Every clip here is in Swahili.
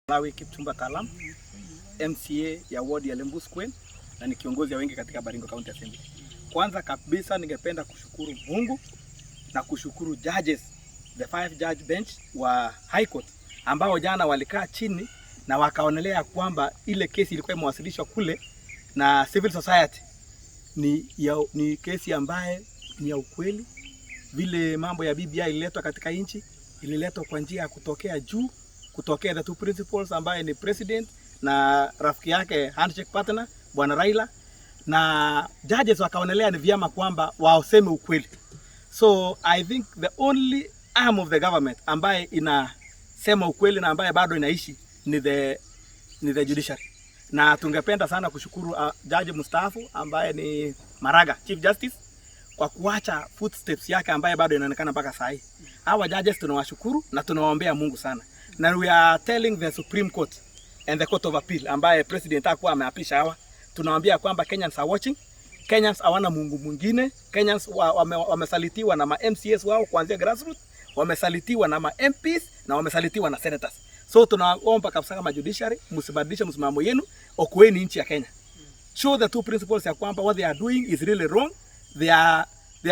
Lawi Kipchumba MCA ya ward ya Lembuskwet na ni kiongozi wengi katika Baringo County Assembly. Kwanza kabisa ningependa kushukuru Mungu na kushukuru judges, the 5 judge bench wa High Court ambao jana walikaa chini na wakaonelea kwamba ile kesi ilikuwa imewasilishwa kule na civil society ni kesi ambaye ni ya ukweli. Vile mambo ya BBI ililetwa katika nchi, ililetwa kwa njia ya kutokea juu, kutokea the two principals ambaye ni president na rafiki yake handshake partner Bwana Raila, na judges wakaonelea ni vyema kwamba waoseme ukweli. So I think the only arm of the government ambaye inasema ukweli na ambaye bado inaishi ni the judiciary. Na tungependa sana kushukuru judge mstaafu ambaye ni Maraga, Chief Justice, kwa kuacha footsteps yake ambaye bado inaonekana mpaka saa hii. Hawa judges tunawashukuru na tunawaombea Mungu sana. Na we are telling the Supreme Court and the Court of Appeal ambaye president hakuwa ameapisha hawa, tunawaambia kwamba Kenyans are watching. Kenyans hawana Mungu mwingine. Kenyans wamesalitiwa na ma MCAs wao kuanzia grassroots, wamesalitiwa na ma MPs na wamesalitiwa na senators. So tunaomba kabisa kama judiciary msibadilishe msimamo yenu, okoeni nchi ya Kenya. Show the two principles ya kwamba what they are doing is really wrong. They are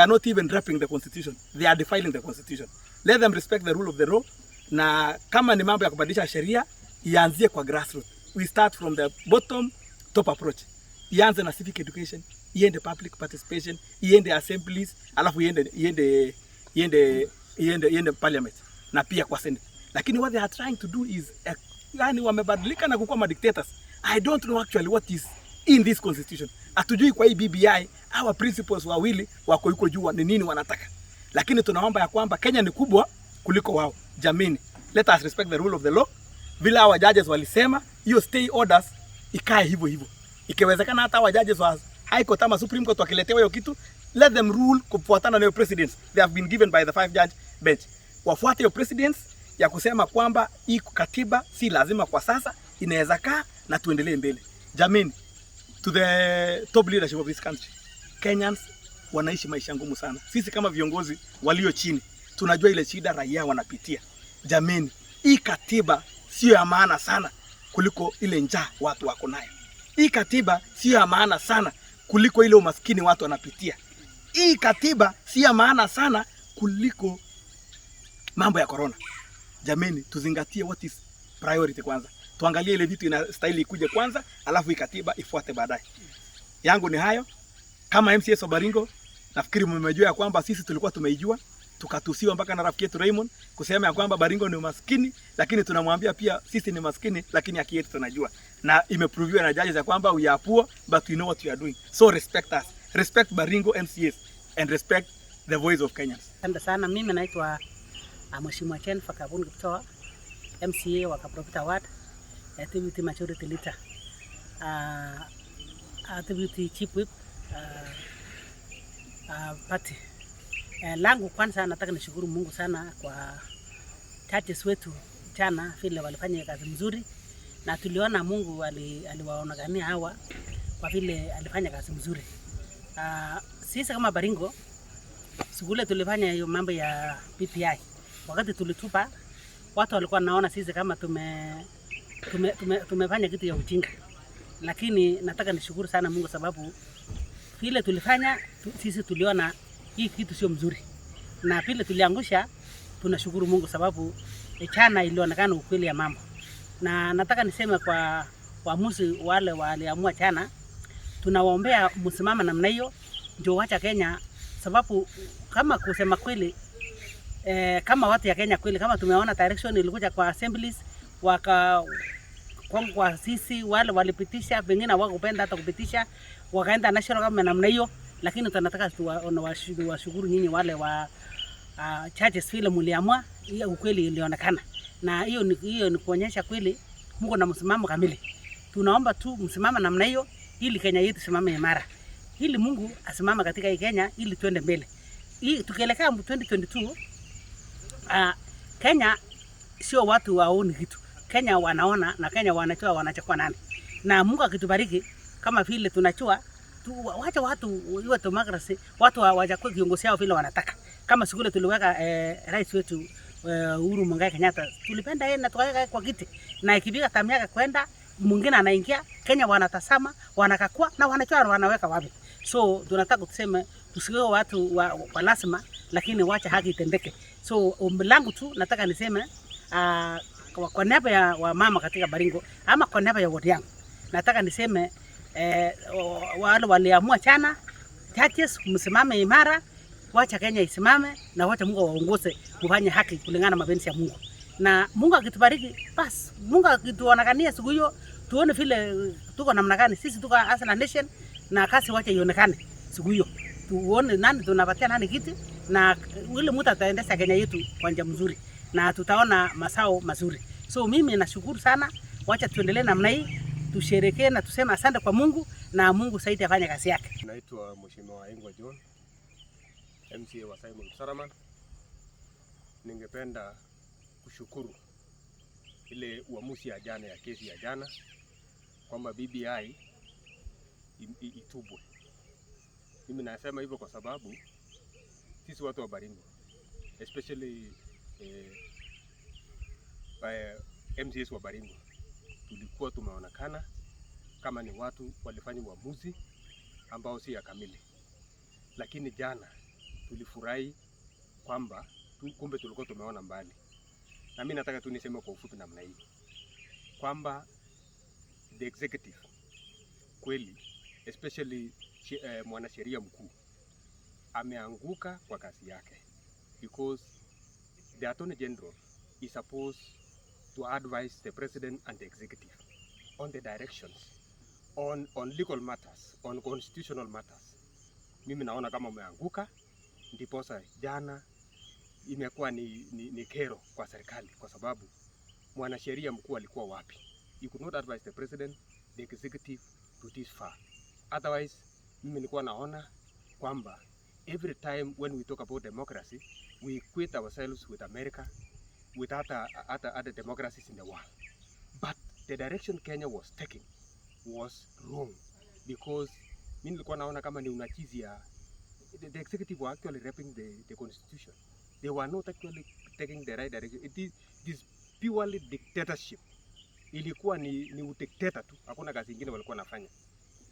not even rapping the constitution. They are defiling the constitution. Let them respect the rule of the law. Na kama ni mambo ya kubadilisha sheria, ianzie kwa grassroots. We start from the bottom top approach. Ianze na civic education, iende public participation, iende assemblies, alafu iende parliament na pia kwa senate. Lakini what they are trying to do is yani wamebadilika na kukuwa dictators. I don't know actually what is in this constitution. Hatujui kwa hii BBI our principles wawili wako yuko juu ni nini wanataka. Lakini tunaomba ya kwamba Kenya ni kubwa kuliko wao. Jamini, let us respect the rule of the law. Vile hawa judges walisema, hiyo stay orders ikae hivyo hivyo. Ikiwezekana hata hawa judges wa High Court ama Supreme Court wakiletewa hiyo kitu, let them rule kufuatana na hiyo precedents they have been given by the 5 judge bench. Wafuate hiyo precedents ya kusema kwamba hii katiba si lazima kwa sasa, inaweza kaa na tuendelee mbele. Jamini, to the top leadership of this country, Kenyans wanaishi maisha ngumu sana. Sisi kama viongozi walio chini tunajua ile shida raia wanapitia. Jamini, hii katiba sio ya maana sana kuliko ile njaa watu wako nayo. Hii katiba sio ya maana sana kuliko ile umaskini watu wanapitia. Hii katiba sio ya maana sana kuliko mambo ya corona. Jamini, tuzingatie what is priority kwanza. Tuangalie ile vitu inastahili ikuje kwanza, alafu hii katiba ifuate baadaye. Yangu ni hayo. Kama MCAs wa Baringo, nafikiri mmejua ya kwamba sisi tulikuwa tumeijua, tukatusiwa mpaka na rafiki yetu Raymond kusema ya kwamba Baringo ni maskini, lakini tunamwambia pia sisi ni maskini lakini haki yetu tunajua. Na imeproviwa na judges ya kwamba we are poor but we know what we are doing. So respect us. Respect Baringo MCAs and respect the voice of Kenyans. Asante sana. Mimi naitwa Mheshimiwa Chen Fakabuni Kiptoa, MCA wa Kabarnet Ward, Activity Majority Leader, Activity Chief Whip party. Langu kwanza nataka nishukuru Mungu sana kwa judges wetu jana vile walifanya kazi mzuri, na tuliona Mungu aliwaonekania hawa kwa vile alifanya kazi mzuri. Sisi kama Baringo sugule tulifanya hiyo mambo ya BBI. Wakati tulitupa watu walikuwa naona sisi kama tumefanya kitu ya ujinga. Lakini nataka nishukuru sana Mungu sababu vile tulifanya sisi tuliona hii kitu sio mzuri. Na vile tuliangusha tunashukuru Mungu sababu jana ilionekana ukweli ya mambo. Na nataka niseme kwa waamuzi wale waliamua jana, tunawaombea msimama namna hiyo ndio wacha Kenya, sababu kama kusema kweli kama watu ya Kenya kweli, kama tumeona direction ilikuja kwa assemblies kwa sisi wale walipitisha, wengine hawakupenda hata kupitisha, wakaenda national government namna hiyo. Lakini tunataka tuwashukuru nyinyi wale wa churches vile mliamua, hiyo ukweli ilionekana. Na hiyo ni kuonyesha kweli Mungu na msimamo kamili. Tunaomba tu msimama namna hiyo ili Kenya yetu simame imara. Ili Mungu asimama katika hii Kenya ili tuende mbele. Hii tukielekea 2022 Kenya sio watu waone kitu. Kenya wanaona na Kenya wanachua wanachukua nani. Na Mungu akitubariki kama vile tunachua wacha watu iwe democracy, watu wachukue viongozi wao vile wanataka. Kama siku ile tuliweka rais wetu Uhuru Muigai Kenyatta, tulipenda yeye na tukaweka kwa kiti, na ikifika tamu yake kwenda mwingine anaingia, Kenya wanatazama, wanakakua na wanachora wanaweka wapi. So tunataka tuseme tusiwe watu wa lazima, lakini wacha haki itendeke. So ombi langu tu nataka niseme kwa niaba ya wamama katika Baringo ama kwa niaba ya wodi yangu, nataka niseme wale waliamua jana, judges msimame imara, wacha Kenya isimame na wacha Mungu waongoze kufanya haki kulingana na mapenzi ya Mungu. Na Mungu akitubariki basi, Mungu akituonekania siku hiyo tuone vile tuko namna gani. Sisi tuko as a nation na kasi wacha ionekane siku hiyo. Tuone nani tunapatia nani kiti na yule mtu ataendesha Kenya yetu kwa njia mzuri na tutaona masao mazuri. So mimi nashukuru sana, wacha tuendelee namna hii, tusherekee na tuseme asante kwa Mungu na Mungu saidi afanye kazi yake. Naitwa Mheshimiwa Ingwa John, MCA wa Simon Saraman. Ningependa kushukuru ile uamuzi ya jana ya kesi ya jana kwamba BBI itubwe. Mimi nasema hivyo kwa sababu sisi watu wa Baringo, especially MCAs wa Baringo, tulikuwa tumeonekana kama ni watu walifanya uamuzi ambao si ya kamili. Lakini jana tulifurahi kwamba kumbe tulikuwa tumeona mbali. Na mimi nataka tu niseme kwa ufupi namna hii kwamba the executive kweli, especially mwanasheria mkuu ameanguka kwa kazi yake, because the Attorney General is supposed to advise the president and the executive on the directions on legal matters, on constitutional matters. Mimi naona kama umeanguka, ndiposa jana imekuwa ni kero kwa serikali, kwa sababu mwanasheria mkuu alikuwa wapi? You could not advise the president, the executive to this far. Otherwise, mimi nilikuwa naona kwamba every time when we talk about democracy, we equate ourselves with America, with other democracies in the world. But the direction Kenya was taking was wrong, because mimi nilikuwa naona kama ni unachizi ya the executive were actually raping the constitution. They were not actually taking the right direction. It is purely dictatorship. Ilikuwa ni udikteta tu, hakuna kazi nyingine walikuwa nafanya.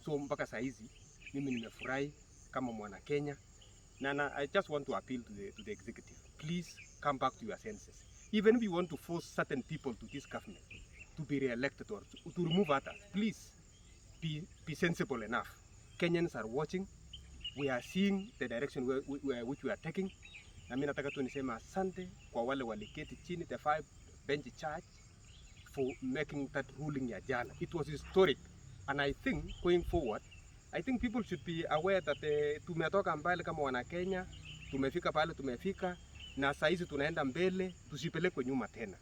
So mpaka saa hizi mimi nimefurahi kama mwana Kenya, na I just want to appeal to the executive. Please come back to your senses. Even if you want to force certain people to this government to be re-elected or to remove others, please be sensible enough. Kenyans are watching. We are seeing the direction which we are taking. Na mimi nataka tu nisema asante kwa wale waliketi chini, the 5 bench charge, for making that ruling ya jana. It was historic, and I think going forward, I think people should be aware that tumetoka mbali kama wana Kenya, tumefika pale tumefika, na saa hizi tunaenda mbele, tusipelekwe nyuma tena.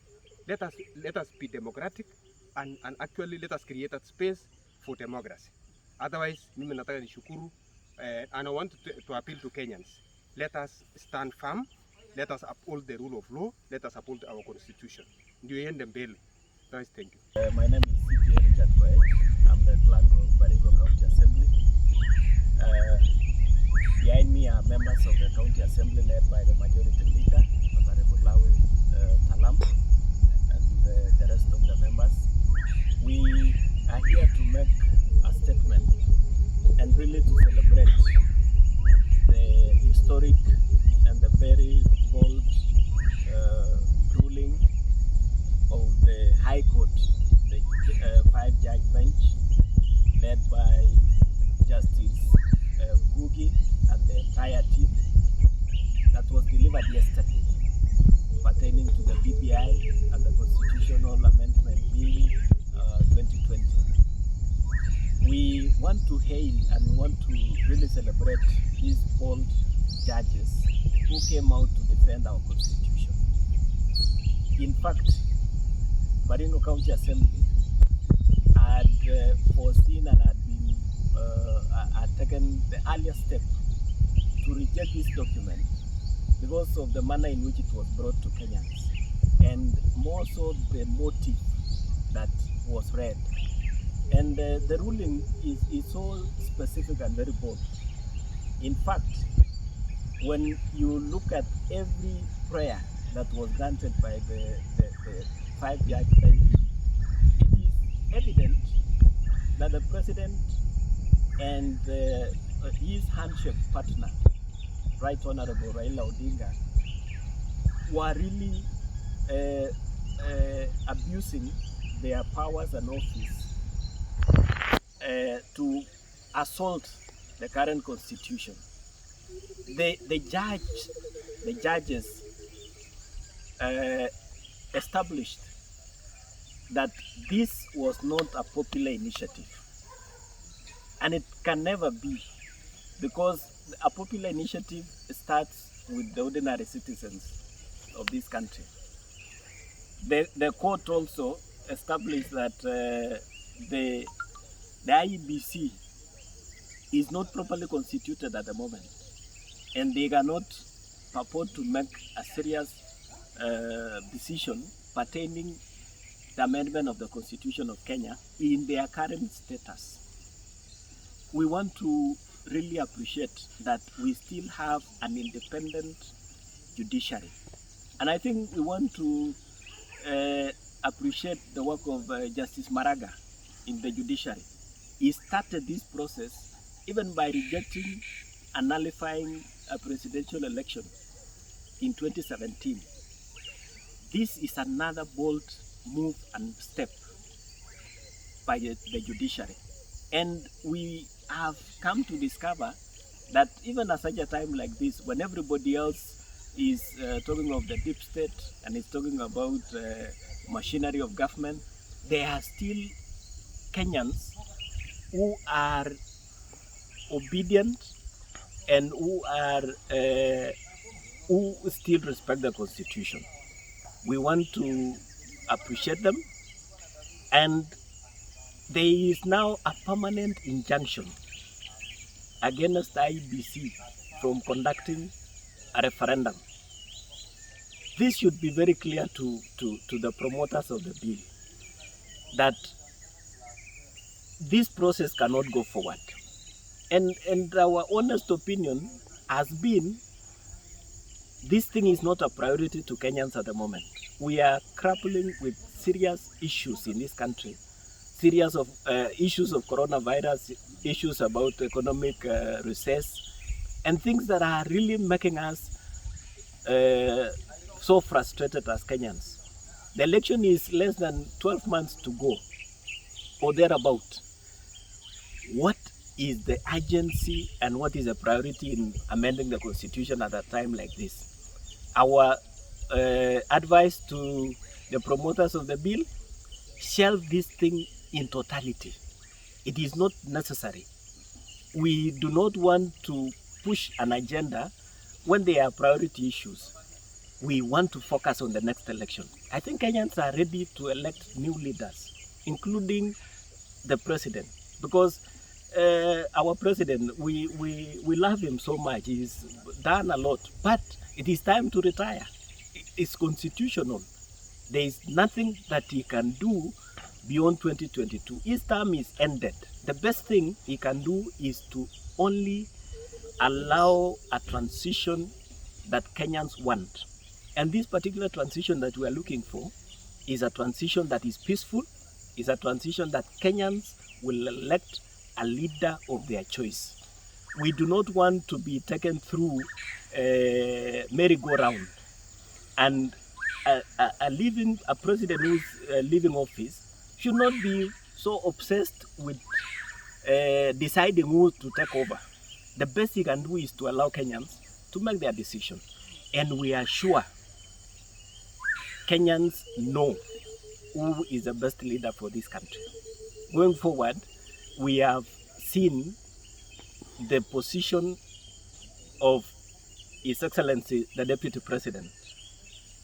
Let us be democratic and actually let us create that space for democracy. Otherwise, mimi nataka nishukuru, and I want to appeal to Kenyans. Let us stand firm. Let us uphold the rule of law. Let us uphold our constitution. Ndio iende mbele. Guys, thank you. My name is Richard Koech. I'm the clerk of Baringo County Assembly. Behind me are members of the County Assembly led by the Majority Leader, Honorable Lawi Kipchumba, and the rest of the members. We are here to make a statement and really to celebrate the historic and the very bold ruling of the High Court, the 5-judge bench led by Justice Gugi and the entire team, that was delivered yesterday pertaining to the BBI and the Constitutional Amendment Bill 2020. We want to hail and we want to really celebrate these bold judges who came out to defend our constitution. In fact, Baringo County Assembly had foreseen and had been had taken the earlier step to reject this document because of the manner in which it was brought to Kenyans, and more so the motive that was read. And the ruling is so specific and very bold. In fact, when you look at every prayer that was granted by the 5-judge bench, it is evident that the president and his handshake partner, Right Honorable Raila Odinga, were really abusing their powers and office to assault the current constitution. The judges established that this was not a popular initiative, and it can never be, because a popular initiative starts with the ordinary citizens of this country. The court also established that the IEBC is not properly constituted at the moment, and they cannot purport to make a serious decision pertaining the amendment of the Constitution of Kenya in their current status. We want to really appreciate that we still have an independent judiciary, and I think we want to appreciate the work of Justice Murang'a in the judiciary. He started this process even by rejecting and nullifying a presidential election in 2017. This is another bold move and step by the judiciary. And we have come to discover that even at such a time like this, when everybody else is talking of the deep state and is talking about machinery of government, there are still Kenyans who are obedient and who still respect the Constitution. We want to appreciate them, and there is now a permanent injunction against the IEBC from conducting a referendum. This should be very clear to the promoters of the bill, that this process cannot go forward. And our honest opinion has been, this thing is not a priority to Kenyans at the moment. We are grappling with serious issues in this country, serious of issues of coronavirus, issues about economic recess, and things that are really making us so frustrated as Kenyans. The election is less than 12 months to go, or thereabout. What is the urgency and what is the priority in amending the Constitution at a time like this? Our advice to the promoters of the bill: shelve this thing in totality. It is not necessary. We do not want to push an agenda when there are priority issues. We want to focus on the next election. I think Kenyans are ready to elect new leaders, including the president, because our president, we love him so much. He's done a lot, but it is time to retire. It's constitutional. There is nothing that he can do beyond 2022. His term is ended. The best thing he can do is to only allow a transition that Kenyans want. And this particular transition that we are looking for is a transition that is peaceful, is a transition that Kenyans will elect a leader of their choice. We do not want to be taken through a merry-go-round. And a president who is leaving office should not be so obsessed with deciding who to take over. The best he can do is to allow Kenyans to make their decision. And we are sure Kenyans know who is the best leader for this country. Going forward, we have seen the position of His Excellency, the Deputy President,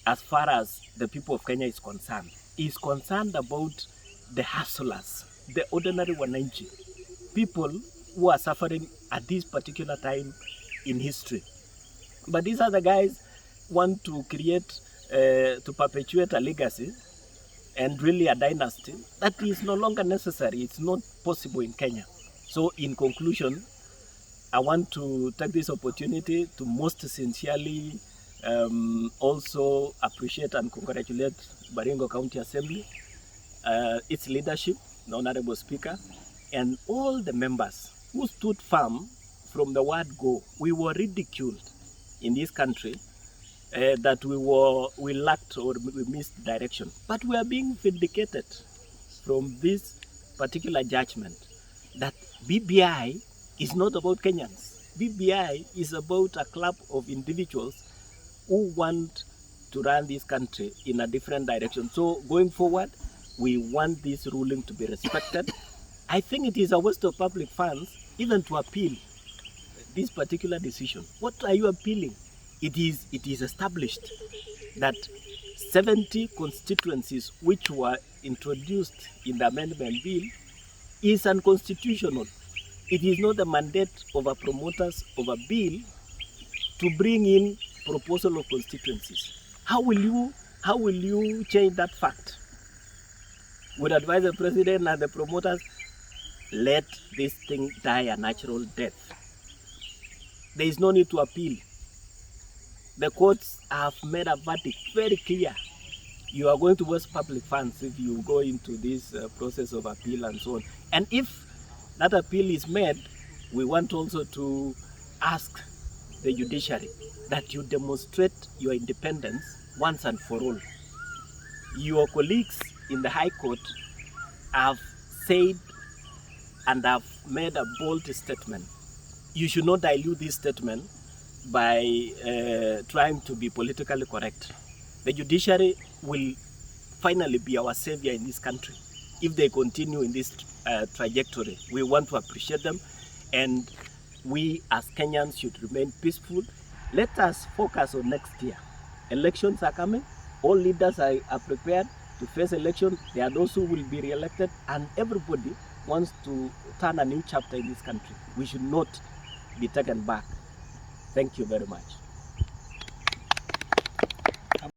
as far as the people of Kenya is concerned. He is concerned about the hustlers, the ordinary wananchi, people who are suffering at this particular time in history. But these are the guys who want to create, to perpetuate a legacy and really a dynasty that is no longer necessary. It's not possible in Kenya. So in conclusion, I want to take this opportunity to most sincerely Also appreciate and congratulate Baringo County Assembly, its leadership, the Honorable Speaker, and all the members who stood firm from the word go. We were ridiculed in this country that we lacked or we missed direction, but we are being vindicated from this particular judgment that BBI is not about Kenyans. BBI is about a club of individuals who want to run this country in a different direction. So going forward, we want this ruling to be respected. I think it is a waste of public funds even to appeal this particular decision. What are you appealing? It is established that 70 constituencies which were introduced in the amendment bill is unconstitutional. It is not the mandate of a promoters of a bill to bring in proposal of constituencies. How will you change that fact? Would advise the president and the promoters, let this thing die a natural death. There is no need to appeal. The courts have made a verdict very clear. You are going to waste public funds if you go into this process of appeal and so on. And if that appeal is made, we want also to ask the judiciary that you demonstrate your independence once and for all. Your colleagues in the High Court have said and have made a bold statement. You should not dilute this statement by trying to be politically correct. The judiciary will finally be our savior in this country if they continue in this trajectory. We want to appreciate them, and we as Kenyans should remain peaceful. Let us focus on next year. Elections are coming. All leaders are prepared to face election. There are those who will be re-elected, and everybody wants to turn a new chapter in this country. We should not be taken back. Thank you very much.